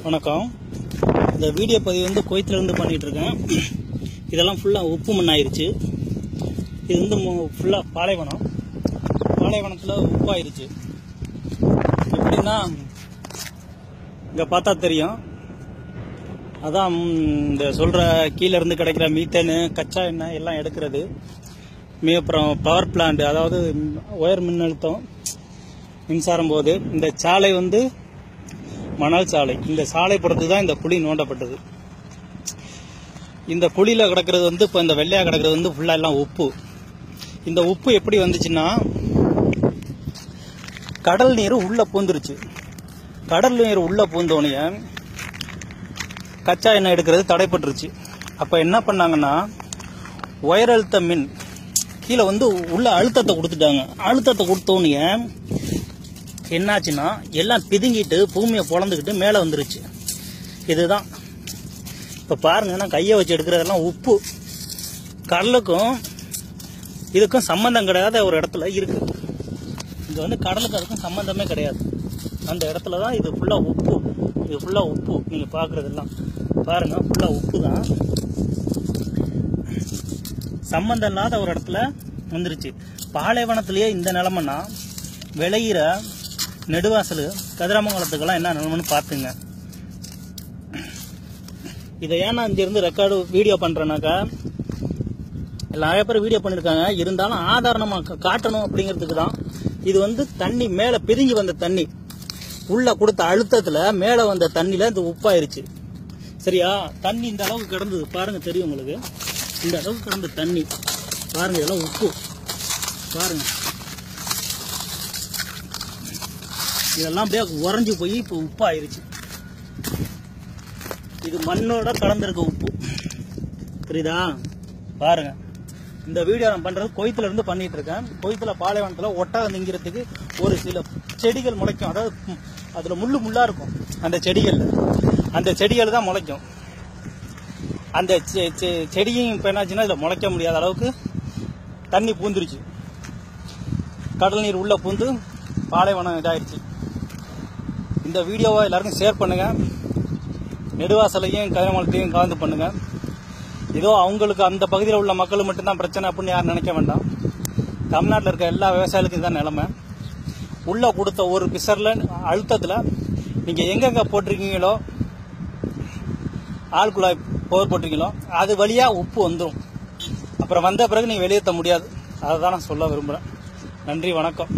வணக்கம். இந்த வீடியோ பதிவு வந்து கோயத்திலிருந்து பண்ணிட்டு இருக்கேன். இதெல்லாம் ஃபுல்லாக உப்பு மண் ஆயிடுச்சு. இது வந்து ஃபுல்லாக பாலைவனத்தில் உப்பாயிருச்சு. எப்படின்னா இங்கே பார்த்தா தெரியும். அதான் இந்த சொல்கிற கீழே இருந்து கிடைக்கிற மீத்தேனு, கச்சா எண்ணெய் எல்லாம் எடுக்கிறது. அப்புறம் பவர் பிளான்ட், அதாவது உயர் மின்னழுத்தம் மின்சாரம் போது இந்த சாலை வந்து மணல் சாலை. இந்த சாலை புறத்து தான் இந்த குழி நோண்டப்பட்டது. இந்த குழியில் கிடக்கிறது வந்து இப்போ இந்த வெள்ளையாக கிடக்கிறது வந்து ஃபுல்லாக எல்லாம் உப்பு. இந்த உப்பு எப்படி வந்துச்சுன்னா கடல் நீர் உள்ளே பூந்துருச்சு. கடல் நீர் உள்ளே பூந்தோடனே கச்சா எண்ணெய் எடுக்கிறது தடைப்பட்டுருச்சு. அப்போ என்ன பண்ணாங்கன்னா உயர் அழுத்த மின் கீழே வந்து உள்ள அழுத்தத்தை கொடுத்துட்டாங்க. அழுத்தத்தை கொடுத்தோன்னே என்னாச்சுன்னா எல்லாம் பிதுங்கிட்டு பூமியை பொழந்துக்கிட்டு மேலே வந்துருச்சு. இதுதான் இப்போ பாருங்க, நான் கையை வச்சு எடுக்கிறதெல்லாம் உப்பு. கடலுக்கும் இதுக்கும் சம்பந்தம் கிடையாத ஒரு இடத்துல இருக்கு. இங்கே வந்து கடலுக்கு அதுக்கும் சம்பந்தமே கிடையாது. அந்த இடத்துல தான் இது ஃபுல்லாக உப்பு. இது ஃபுல்லாக உப்பு. நீங்கள் பார்க்குறதெல்லாம் பாருங்க, ஃபுல்லாக உப்பு தான். சம்பந்தம் இல்லாத ஒரு இடத்துல வந்துருச்சு. பாலைவனத்திலேயே இந்த நிலைமைன்னா விளையிற நெடுவாசல் கதிராமங்கலத்துக்கெல்லாம் என்ன நிலைமைன்னு பார்த்துங்க. இதை ஏன்னா இங்கிருந்து ரெக்கார்டு வீடியோ பண்ணுறேன்னாக்கா நிறைய பேர் வீடியோ பண்ணியிருக்காங்க. இருந்தாலும் ஆதாரணமாக காட்டணும் அப்படிங்கிறதுக்கு தான். இது வந்து தண்ணி மேலே பிதுங்கி வந்த தண்ணி உள்ள கொடுத்த அழுத்தத்தில் மேலே வந்த தண்ணியில் இந்த உப்பாயிருச்சு. சரியா? தண்ணி இந்த அளவுக்கு கிடந்தது பாருங்க, தெரியும் உங்களுக்கு. இந்த அளவுக்கு கிடந்த தண்ணி பாருங்க, இதெல்லாம் உப்பு பாருங்க. இதெல்லாம் அப்படியே உறைஞ்சு போய் இப்போ உப்பாயிருச்சு. இது மண்ணோட கலந்துருக்க உப்பு. புரியுதா? பாருங்க, இந்த வீடியோ நான் பண்றது கோயத்துல இருந்து பண்ணிட்டு இருக்கேன். கோயத்துல பாலைவனத்தில் ஒட்டகம் திங்கிறதுக்கு ஒரு சில செடிகள் முளைக்கும். அதாவது அதுல முள்ளா இருக்கும். அந்த செடிகள் தான் முளைக்கும். அந்த செடியும் இப்போ என்னாச்சுன்னா இதில் முளைக்க முடியாத அளவுக்கு தண்ணி பூந்துருச்சு. கடல் நீர் உள்ள பூந்து பாலைவனம் இதாயிருச்சு. இந்த வீடியோவை எல்லாருக்கும் ஷேர் பண்ணுங்க. நெடுவாசலையும் கதிராமங்கலத்தையும் கலந்து பண்ணுங்க. ஏதோ அவங்களுக்கு அந்த பகுதியில் உள்ள மக்கள் மட்டும்தான் பிரச்சனை அப்படின்னு யாரும் நினைக்க வேண்டாம். தமிழ்நாட்டில் இருக்க எல்லா விவசாயிகளுக்கும் இதுதான் நிலைமை. உள்ள கொடுத்த ஒரு பிசர்ல அழுத்தத்தில் நீங்கள் எங்கெங்கே போட்டிருக்கீங்களோ, ஆழ்குழாய் போர் போட்டிருக்கீங்களோ அது வழியாக உப்பு வந்துடும். அப்புறம் வந்த பிறகு நீங்கள் வெளியேற்ற முடியாது. அதை தான் நான் சொல்ல விரும்புகிறேன். நன்றி, வணக்கம்.